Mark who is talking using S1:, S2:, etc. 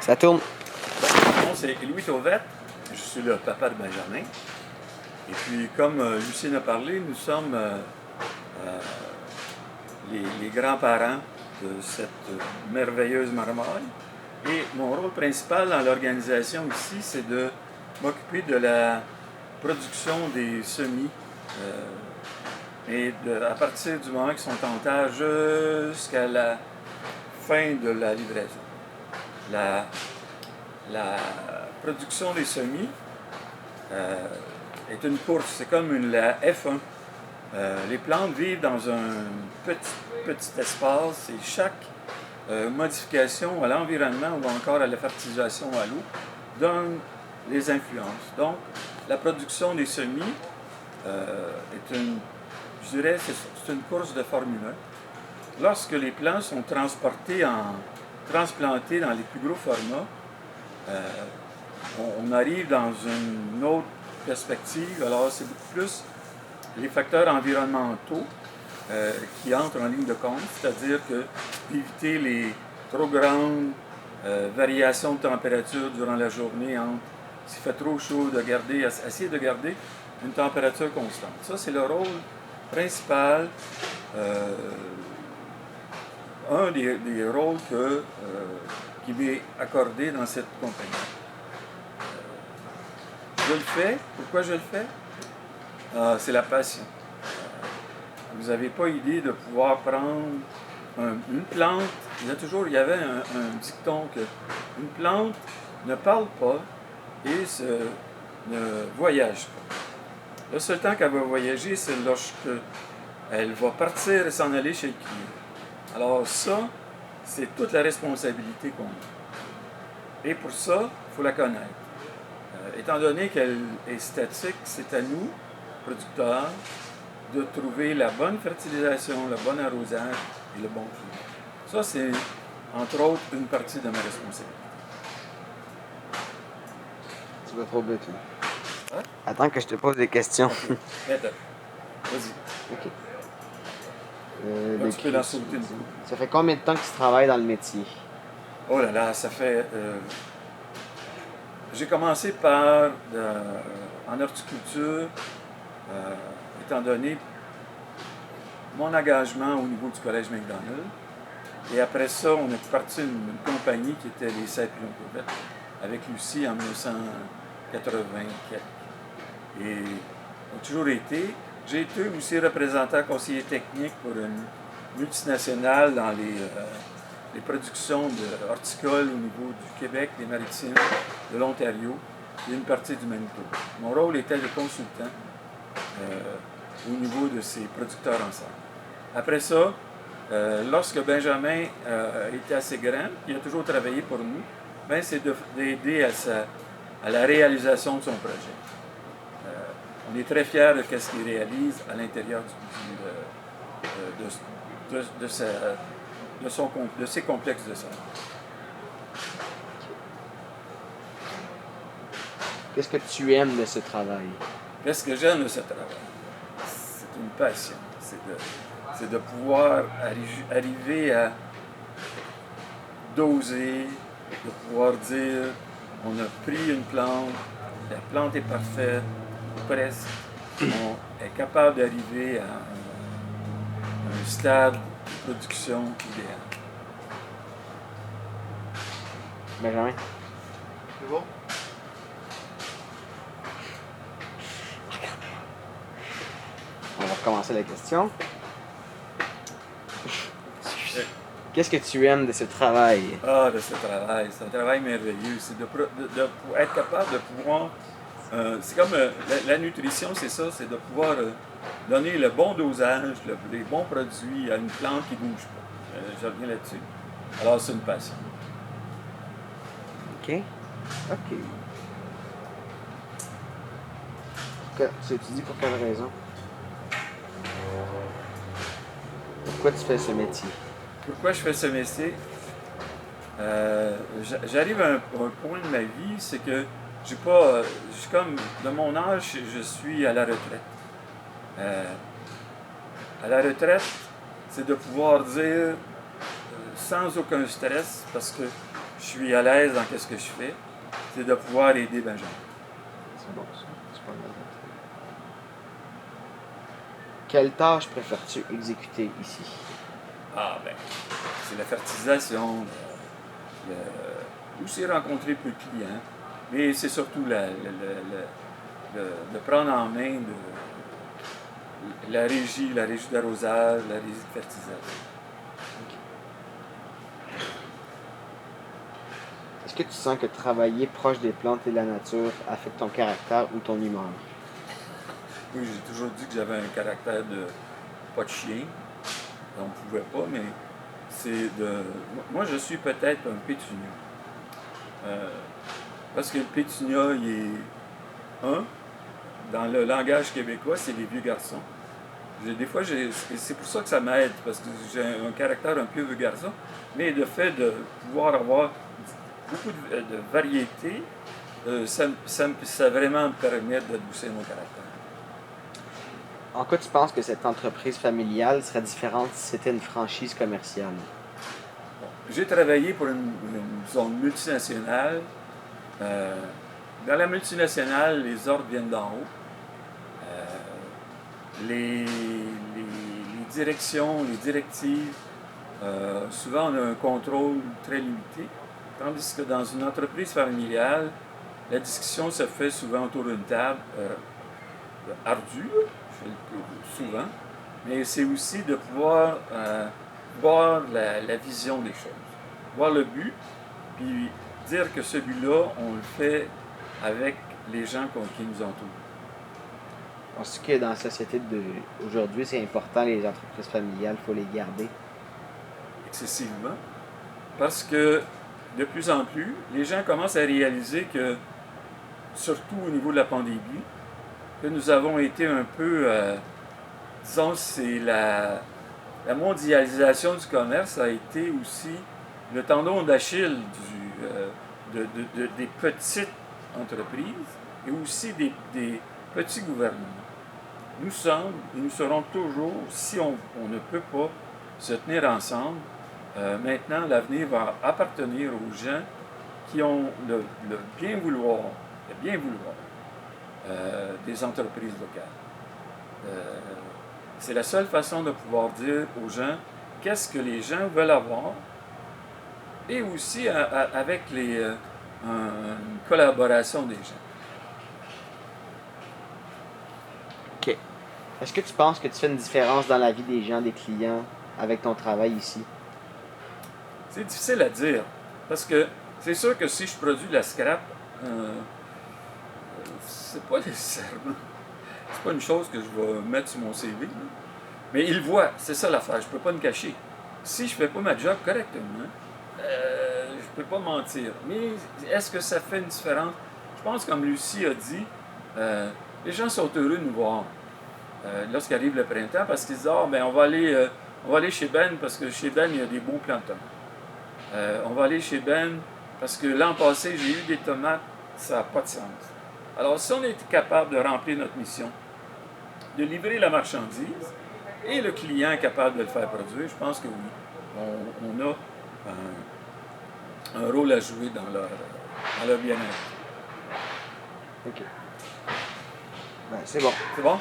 S1: Ça tourne.
S2: Mon nom, c'est Louis Tauvette. Je suis le papa de Benjamin. Et puis, comme Lucien a parlé, nous sommes les grands-parents de cette merveilleuse marmaille. Et mon rôle principal dans l'organisation ici, c'est de m'occuper de la production des semis. À partir du moment qu'ils sont en terre jusqu'à la fin de la livraison. La production des semis est une course, c'est comme la F1. Les plantes vivent dans un petit espace et chaque modification à l'environnement ou encore à la fertilisation à l'eau donne les influences. Donc, la production des semis c'est une course de Formule 1. Lorsque les plants sont transplantés dans les plus gros formats, on arrive dans une autre perspective. Alors, c'est beaucoup plus les facteurs environnementaux qui entrent en ligne de compte, c'est-à-dire que d'éviter les trop grandes variations de température durant la journée entre s'il fait trop chaud, essayer de garder une température constante. Ça, c'est le rôle principal, un des rôles qui m'est accordé dans cette compagnie. Je le fais. Pourquoi je le fais? C'est la passion. Vous n'avez pas idée de pouvoir prendre une plante. Il y avait un dicton que une plante ne parle pas et ne voyage pas. Le seul temps qu'elle va voyager, c'est lorsque elle va partir et s'en aller chez le client. Alors ça, c'est toute la responsabilité qu'on a. Et pour ça, il faut la connaître. Étant donné qu'elle est statique, c'est à nous, producteurs, de trouver la bonne fertilisation, le bon arrosage et le bon climat. Ça, c'est, entre autres, une partie de ma responsabilité.
S1: Tu vas trop vite, toi.
S2: Hein?
S1: Attends que je te pose des questions.
S2: Okay. Vas-y.
S1: OK.
S2: Là, tu peux la sauter.
S1: Ça fait combien de temps que tu travailles dans le métier?
S2: Oh là là, ça fait... J'ai commencé en horticulture, étant donné mon engagement au niveau du Collège McDonald. Et après ça, on est parti une compagnie qui était les Sapiens Tauvette, avec Lucie en 1984. Et on a toujours été. J'ai été aussi représentant conseiller technique pour une multinationale dans les productions horticoles au niveau du Québec, des Maritimes, de l'Ontario et une partie du Manitoba. Mon rôle était de consultant au niveau de ces producteurs ensemble. Après ça, lorsque Benjamin était assez grand, il a toujours travaillé pour nous, c'est d'aider à la réalisation de son projet. On est très fiers de ce qu'il réalise à l'intérieur de ses complexes de sol.
S1: Qu'est-ce que tu aimes de ce travail?
S2: Qu'est-ce que j'aime de ce travail? C'est une passion. C'est de pouvoir arriver à doser, de pouvoir dire on a pris une plante, la plante est parfaite, presque, on est capable d'arriver à un stade de production idéal.
S1: Benjamin?
S3: C'est bon?
S1: On va recommencer la question. Qu'est-ce que tu aimes de ce travail?
S2: De ce travail. C'est un travail merveilleux. C'est être capable de pouvoir... c'est comme la nutrition, c'est ça, c'est de pouvoir donner le bon dosage, les bons produits à une plante qui ne bouge pas. Je reviens là-dessus. Alors, c'est une passion.
S1: OK. Tu étudies pour quelle raison? Pourquoi tu fais ce métier?
S2: Pourquoi je fais ce métier? J'arrive à un point de ma vie, c'est que je suis comme, de mon âge, je suis à la retraite. À la retraite, c'est de pouvoir dire, sans aucun stress, parce que je suis à l'aise dans ce que je fais, c'est de pouvoir aider Benjamin.
S1: C'est bon, ça. C'est pas mal. Quelle tâche préfères-tu exécuter ici?
S2: Ah ben, c'est la fertilisation, aussi rencontrer peu de clients, mais c'est surtout de prendre en main la régie d'arrosage, la régie de fertilisation.
S1: Est-ce que tu sens que travailler proche des plantes et de la nature affecte ton caractère ou ton humeur?
S2: Oui, j'ai toujours dit que j'avais un caractère de pas de chien. On ne pouvait pas, mais c'est de. Moi, je suis peut-être un pétunia. Parce que le pétunia, il est dans le langage québécois, c'est les vieux garçons. Des fois, c'est pour ça que ça m'aide, parce que j'ai un caractère un peu vieux garçon, mais le fait de pouvoir avoir beaucoup de variété, ça vraiment me permet d'adoucir mon caractère.
S1: En quoi tu penses que cette entreprise familiale serait différente si c'était une franchise commerciale?
S2: Bon, j'ai travaillé pour une zone multinationale. Dans la multinationale, les ordres viennent d'en haut. Les directions, les directives, souvent on a un contrôle très limité. Tandis que dans une entreprise familiale, la discussion se fait souvent autour d'une table ardue, souvent, mais c'est aussi de pouvoir voir la vision des choses, voir le but, puis dire que ce but-là, on le fait avec les gens qui nous entourent.
S1: Penses-tu que dans la société d'aujourd'hui, c'est important, les entreprises familiales, il faut les garder?
S2: Excessivement, parce que de plus en plus, les gens commencent à réaliser que, surtout au niveau de la pandémie, que nous avons été un peu, disons, c'est la mondialisation du commerce a été aussi le tendon d'Achille des petites entreprises et aussi des petits gouvernements. Nous sommes et nous serons toujours, si on ne peut pas se tenir ensemble, maintenant l'avenir va appartenir aux gens qui ont le bien vouloir des entreprises locales. C'est la seule façon de pouvoir dire aux gens qu'est-ce que les gens veulent avoir et aussi avec une collaboration des gens.
S1: OK. Est-ce que tu penses que tu fais une différence dans la vie des gens, des clients, avec ton travail ici?
S2: C'est difficile à dire, parce que c'est sûr que si je produis de la scrap, c'est pas nécessairement. C'est pas une chose que je vais mettre sur mon CV. Là. Mais ils voient, c'est ça l'affaire, je peux pas me cacher. Si je fais pas ma job correctement, je peux pas mentir. Mais est-ce que ça fait une différence? Je pense, comme Lucie a dit, les gens sont heureux de nous voir lorsqu'arrive le printemps parce qu'ils disent ben, on va aller chez Ben parce que chez Ben, il y a des beaux plants de tomates. On va aller chez Ben parce que l'an passé, j'ai eu des tomates, ça n'a pas de sens. Alors, si on est capable de remplir notre mission, de livrer la marchandise, et le client est capable de le faire produire, je pense que oui, on a un rôle à jouer dans leur bien-être.
S1: OK. Ben, c'est bon.
S2: C'est bon?